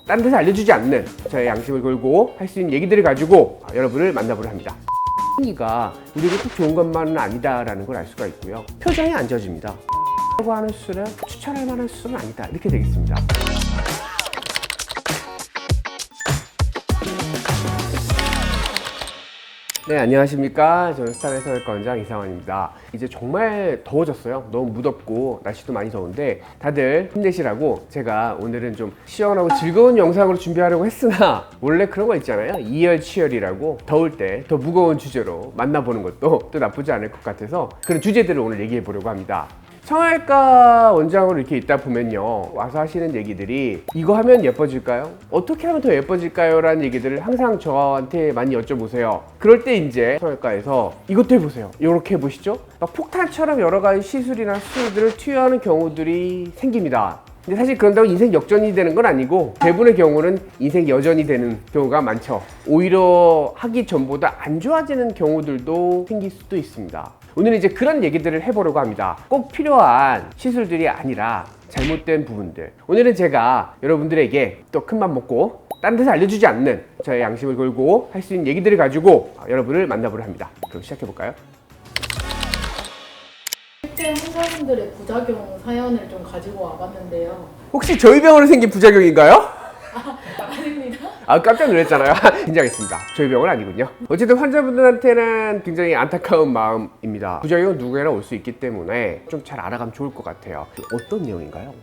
딴 데서 알려주지 않는 저의 양심을 걸고 할 수 있는 얘기들을 가지고 여러분을 만나보려 합니다. 행위가 우리에게 꼭 좋은 것만은 아니다라는 걸 알 수가 있고요. 표정이 안 져집니다. 라고 하는 수술은 추천할 만한 수술은 아니다. 이렇게 되겠습니다. 네, 안녕하십니까. 저는 스타일의 성형외과원장 이상원입니다. 이제 정말 더워졌어요. 너무 무덥고 날씨도 많이 더운데 다들 힘내시라고 제가 오늘은 좀 시원하고 즐거운 영상으로 준비하려고 했으나 원래 그런 거 있잖아요. 이열치열이라고 더울 때 더 무거운 주제로 만나보는 것도 또 나쁘지 않을 것 같아서 그런 주제들을 오늘 얘기해 보려고 합니다. 성형외과 원장으로 이렇게 있다 보면요, 와서 하시는 얘기들이 이거 하면 예뻐질까요? 어떻게 하면 더 예뻐질까요? 라는 얘기들을 항상 저한테 많이 여쭤보세요. 그럴 때 이제 성형외과에서 이것도 해보세요, 이렇게 해보시죠. 막 폭탄처럼 여러 가지 시술이나 수술들을 투여하는 경우들이 생깁니다. 근데 사실 그런다고 인생 역전이 되는 건 아니고 대부분의 경우는 인생 여전이 되는 경우가 많죠. 오히려 하기 전보다 안 좋아지는 경우들도 생길 수도 있습니다. 오늘은 이제 그런 얘기들을 해보려고 합니다. 꼭 필요한 시술들이 아니라 잘못된 부분들. 오늘은 제가 여러분들에게 또 큰맘 먹고 딴 데서 알려주지 않는 저의 양심을 걸고 할 수 있는 얘기들을 가지고 여러분을 만나보려 합니다. 그럼 시작해볼까요? 실제 환자분들의 부작용 사연을 좀 가지고 와봤는데요. 혹시 저희 병원에 생긴 부작용인가요? 아닙니다. 깜짝 놀랐잖아요. 긴장했습니다. 저희 병은 아니군요. 어쨌든 환자분들한테는 굉장히 안타까운 마음입니다. 부작용은 누구에나 올 수 있기 때문에 좀 잘 알아가면 좋을 것 같아요. 어떤 내용인가요?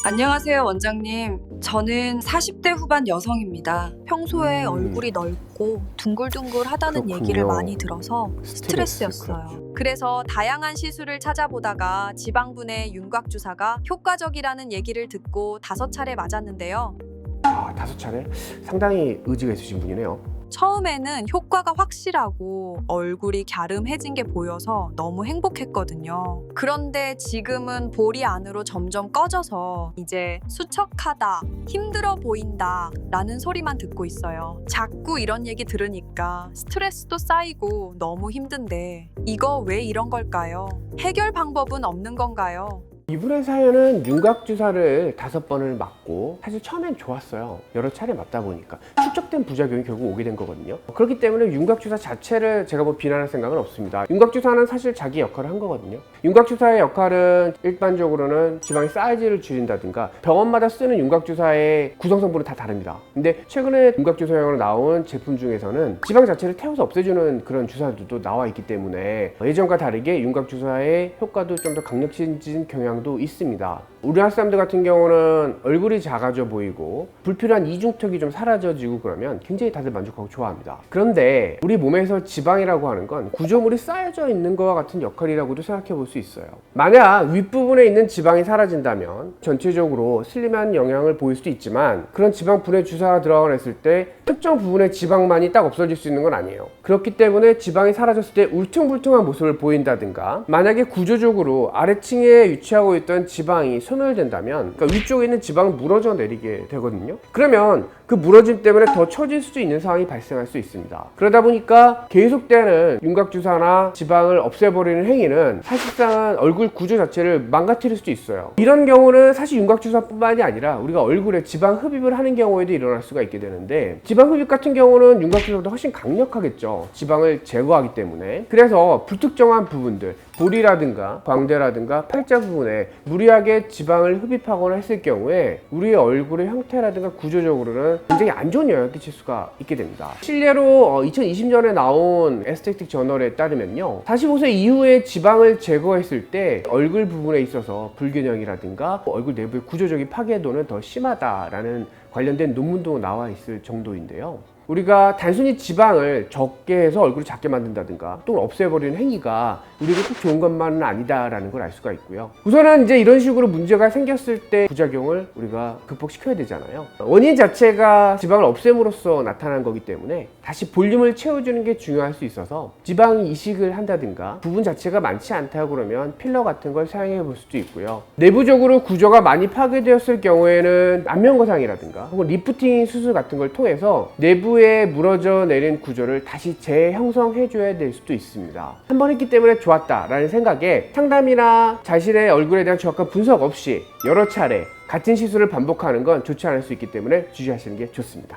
안녕하세요, 원장님. 저는 40대 후반 여성입니다. 평소에 얼굴이 넓고 둥글둥글하다는 그렇군요. 얘기를 많이 들어서 스트레스, 스트레스였어요. 그래서 다양한 시술을 찾아보다가 지방분해 윤곽 주사가 효과적이라는 얘기를 듣고 5차례 맞았는데요. 5차례? 상당히 의지가 있으신 분이네요. 처음에는 효과가 확실하고 얼굴이 갸름해진 게 보여서 너무 행복했거든요. 그런데 지금은 볼이 안으로 점점 꺼져서 이제 수척하다, 힘들어 보인다 라는 소리만 듣고 있어요. 자꾸 이런 얘기 들으니까 스트레스도 쌓이고 너무 힘든데 이거 왜 이런 걸까요? 해결 방법은 없는 건가요? 이분의 사연은 윤곽주사를 5번을 맞고 사실 처음엔 좋았어요. 여러 차례 맞다 보니까 축적된 부작용이 결국 오게 된 거거든요. 그렇기 때문에 윤곽주사 자체를 제가 뭐 비난할 생각은 없습니다. 윤곽주사는 사실 자기 역할을 한 거거든요. 윤곽주사의 역할은 일반적으로는 지방의 사이즈를 줄인다든가 병원마다 쓰는 윤곽주사의 구성성분은 다 다릅니다. 근데 최근에 윤곽주사용으로 나온 제품 중에서는 지방 자체를 태워서 없애주는 그런 주사들도 나와 있기 때문에 예전과 다르게 윤곽주사의 효과도 좀 더 강력해진 경향도 있습니다. 우리나라 사람들 같은 경우는 얼굴이 작아져 보이고 불필요한 이중턱이 좀 사라져지고 그러면 굉장히 다들 만족하고 좋아합니다. 그런데 우리 몸에서 지방이라고 하는 건 구조물이 쌓여져 있는 것과 같은 역할이라고도 생각해 볼 수 있어요. 만약 윗부분에 있는 지방이 사라진다면 전체적으로 슬림한 영향을 보일 수도 있지만 그런 지방 분해 주사가 들어갔을 때 특정 부분의 지방만이 딱 없어질 수 있는 건 아니에요. 그렇기 때문에 지방이 사라졌을 때 울퉁불퉁한 모습을 보인다든가 만약에 구조적으로 아래층에 위치하고 있던 지방이 소멸된다면 그러니까 위쪽에 있는 지방이 무너져 내리게 되거든요. 그러면 그 무너짐 때문에 더 처질 수도 있는 상황이 발생할 수 있습니다. 그러다 보니까 계속되는 윤곽주사나 지방을 없애버리는 행위는 사실상은 얼굴 구조 자체를 망가뜨릴 수도 있어요. 이런 경우는 사실 윤곽주사뿐만이 아니라 우리가 얼굴에 지방 흡입을 하는 경우에도 일어날 수가 있게 되는데 지방 흡입 같은 경우는 윤곽주사보다 훨씬 강력하겠죠. 지방을 제거하기 때문에. 그래서 불특정한 부분들 볼이라든가 광대라든가 팔자 부분에 무리하게 지방을 흡입하거나 했을 경우에 우리의 얼굴의 형태라든가 구조적으로는 굉장히 안 좋은 영향을 끼칠 수가 있게 됩니다. 실례로 2020년에 나온 에스테틱 저널에 따르면요, 45세 이후에 지방을 제거했을 때 얼굴 부분에 있어서 불균형이라든가 얼굴 내부의 구조적인 파괴도는 더 심하다라는 관련된 논문도 나와 있을 정도인데요. 우리가 단순히 지방을 적게 해서 얼굴을 작게 만든다든가 또는 없애버리는 행위가 우리에게 꼭 좋은 것만은 아니다라는 걸 알 수가 있고요. 우선은 이제 이런 식으로 문제가 생겼을 때 부작용을 우리가 극복시켜야 되잖아요. 원인 자체가 지방을 없앰으로써 나타난 거기 때문에 다시 볼륨을 채워주는 게 중요할 수 있어서 지방 이식을 한다든가 부분 자체가 많지 않다고 그러면 필러 같은 걸 사용해 볼 수도 있고요. 내부적으로 구조가 많이 파괴되었을 경우에는 안면거상이라든가 혹은 리프팅 수술 같은 걸 통해서 내부 이후에 무너져 내린 구조를 다시 재형성해 줘야 될 수도 있습니다. 한 번 했기 때문에 좋았다라는 생각에 상담이나 자신의 얼굴에 대한 정확한 분석 없이 여러 차례 같은 시술을 반복하는 건 좋지 않을 수 있기 때문에 주의하시는 게 좋습니다.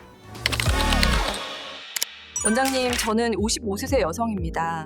원장님, 저는 55세 여성입니다.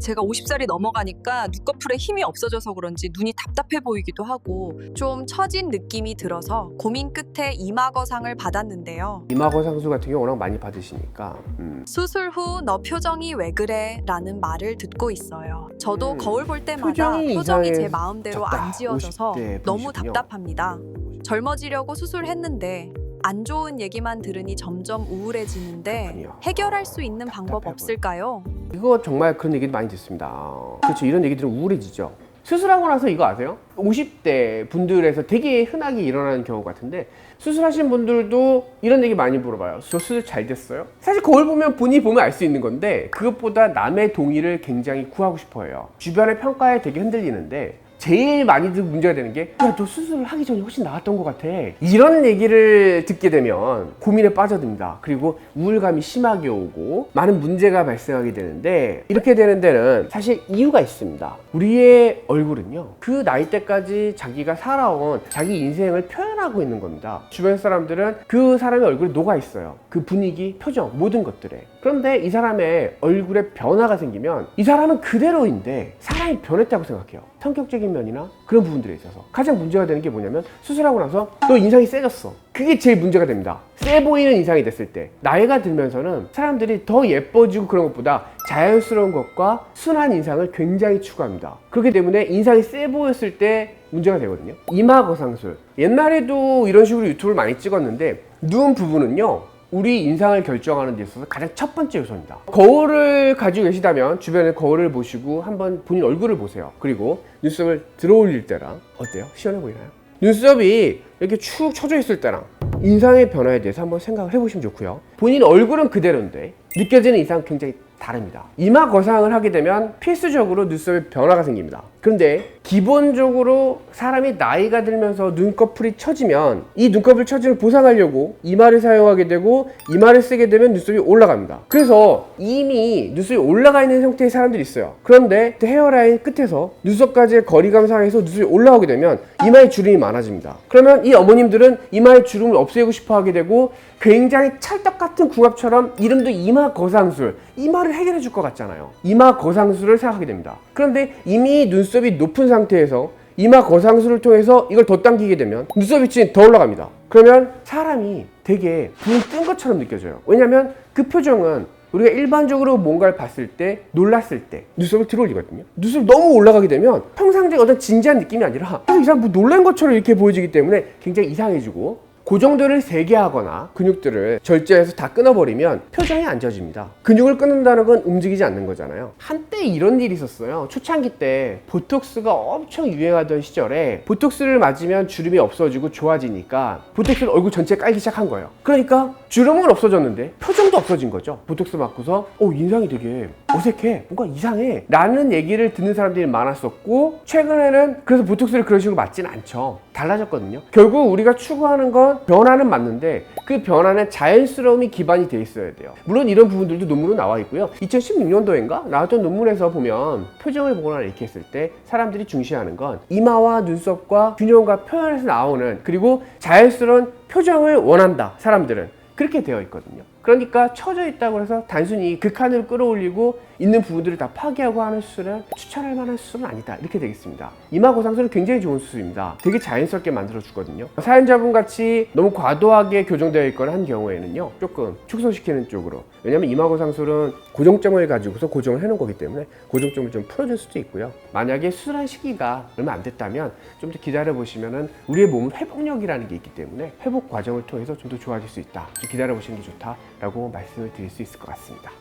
제가 50살이 넘어가니까 눈꺼풀에 힘이 없어져서 그런지 눈이 답답해 보이기도 하고 좀 처진 느낌이 들어서 고민 끝에 이마거상을 받았는데요. 이마거상술 같은 경우 워낙 많이 받으시니까 수술 후 너 표정이 왜 그래? 라는 말을 듣고 있어요. 저도 거울 볼 때마다 표정이 표정이 제 이상해 마음대로 졌다. 안 지어져서 50대 너무 분이시군요. 답답합니다. 젊어지려고 수술했는데 안 좋은 얘기만 들으니 점점 우울해지는데 그렇군요. 해결할 수 있는 방법 답답해 없을까요? 이거 정말 그런 얘기 많이 듣습니다. 그렇죠. 이런 얘기 들으면 우울해지죠. 수술하고 나서 이거 아세요? 50대 분들에서 되게 흔하게 일어나는 경우 같은데 수술하신 분들도 이런 얘기 많이 물어봐요. 저 수술 잘 됐어요? 사실 거울 보면 본인이 보면 알 수 있는 건데 그것보다 남의 동의를 굉장히 구하고 싶어 해요. 주변의 평가에 되게 흔들리는데 제일 많이 문제가 되는 게 야, 너 수술을 하기 전에 훨씬 나았던 것 같아. 이런 얘기를 듣게 되면 고민에 빠져듭니다. 그리고 우울감이 심하게 오고 많은 문제가 발생하게 되는데 이렇게 되는 데는 사실 이유가 있습니다. 우리의 얼굴은요, 그 나이대까지 자기가 살아온 자기 인생을 표현하고 있는 겁니다. 주변 사람들은 그 사람의 얼굴에 녹아 있어요. 그 분위기, 표정, 모든 것들에. 그런데 이 사람의 얼굴에 변화가 생기면 이 사람은 그대로인데 사람이 변했다고 생각해요. 성격적인 면이나 그런 부분들에 있어서 가장 문제가 되는 게 뭐냐면 수술하고 나서 너 인상이 세졌어. 그게 제일 문제가 됩니다. 세 보이는 인상이 됐을 때 나이가 들면서는 사람들이 더 예뻐지고 그런 것보다 자연스러운 것과 순한 인상을 굉장히 추구합니다. 그렇기 때문에 인상이 세 보였을 때 문제가 되거든요. 이마 거상술, 옛날에도 이런 식으로 유튜브를 많이 찍었는데 눈 부분은요, 우리 인상을 결정하는 데 있어서 가장 첫 번째 요소입니다. 거울을 가지고 계시다면 주변에 거울을 보시고 한번 본인 얼굴을 보세요. 그리고 눈썹을 들어 올릴 때랑 어때요? 시원해 보이나요? 눈썹이 이렇게 축 처져 있을 때랑 인상의 변화에 대해서 한번 생각을 해보시면 좋고요. 본인 얼굴은 그대로인데 느껴지는 인상은 굉장히 다릅니다. 이마 거상을 하게 되면 필수적으로 눈썹에 변화가 생깁니다. 그런데 기본적으로 사람이 나이가 들면서 눈꺼풀이 처지면 이 눈꺼풀 처짐을 보상하려고 이마를 사용하게 되고 이마를 쓰게 되면 눈썹이 올라갑니다. 그래서 이미 눈썹이 올라가 있는 형태의 사람들이 있어요. 그런데 헤어라인 끝에서 눈썹까지의 거리감 상에서 눈썹이 올라오게 되면 이마에 주름이 많아집니다. 그러면 이 어머님들은 이마의 주름을 없애고 싶어 하게 되고 굉장히 찰떡 같은 궁합처럼 이름도 이마 거상술, 이마를 해결해 줄 것 같잖아요. 이마 거상술을 생각하게 됩니다. 그런데 이미 눈썹이 높은 상태에서 이마 거상술을 통해서 이걸 더 당기게 되면 눈썹 위치는 더 올라갑니다. 그러면 사람이 되게 붕 뜬 것처럼 느껴져요. 왜냐하면 그 표정은 우리가 일반적으로 뭔가를 봤을 때, 놀랐을 때 눈썹을 들어 올리거든요. 눈썹이 너무 올라가게 되면 평상적인 어떤 진지한 느낌이 아니라 이 사람 뭐 놀란 것처럼 이렇게 보여지기 때문에 굉장히 이상해지고, 고정도를 세게 하거나 근육들을 절제해서 다 끊어버리면 표정이 안 져집니다. 근육을 끊는다는 건 움직이지 않는 거잖아요. 한때 이런 일이 있었어요. 초창기 때 보톡스가 엄청 유행하던 시절에 보톡스를 맞으면 주름이 없어지고 좋아지니까 보톡스를 얼굴 전체에 깔기 시작한 거예요. 그러니까 주름은 없어졌는데 표정도 없어진 거죠. 보톡스 맞고서 인상이 되게 어색해, 뭔가 이상해 라는 얘기를 듣는 사람들이 많았었고, 최근에는 그래서 보톡스를 그런 식으로 맞지는 않죠. 달라졌거든요. 결국 우리가 추구하는 건 변화는 맞는데 그 변화는 자연스러움이 기반이 돼 있어야 돼요. 물론 이런 부분들도 논문으로 나와 있고요. 2016년도인가 나왔던 논문에서 보면 표정을 보거나 이렇게 했을 때 사람들이 중시하는 건 이마와 눈썹과 균형과 표현에서 나오는, 그리고 자연스러운 표정을 원한다. 사람들은 그렇게 되어 있거든요. 그러니까 처져 있다고 해서 단순히 극한으로 끌어올리고 있는 부분들을 다 파괴하고 하는 수술은 추천할 만한 수술은 아니다, 이렇게 되겠습니다. 이마 거상술은 굉장히 좋은 수술입니다. 되게 자연스럽게 만들어 주거든요. 사연자분 같이 너무 과도하게 교정되어 있거나 한 경우에는요, 조금 축소시키는 쪽으로, 왜냐면 이마 거상술은 고정점을 가지고서 고정을 해놓은 거기 때문에 고정점을 좀 풀어줄 수도 있고요. 만약에 수술한 시기가 얼마 안 됐다면 좀 더 기다려 보시면은 우리의 몸은 회복력이라는 게 있기 때문에 회복 과정을 통해서 좀 더 좋아질 수 있다, 좀 기다려 보시는 게 좋다라고 말씀을 드릴 수 있을 것 같습니다.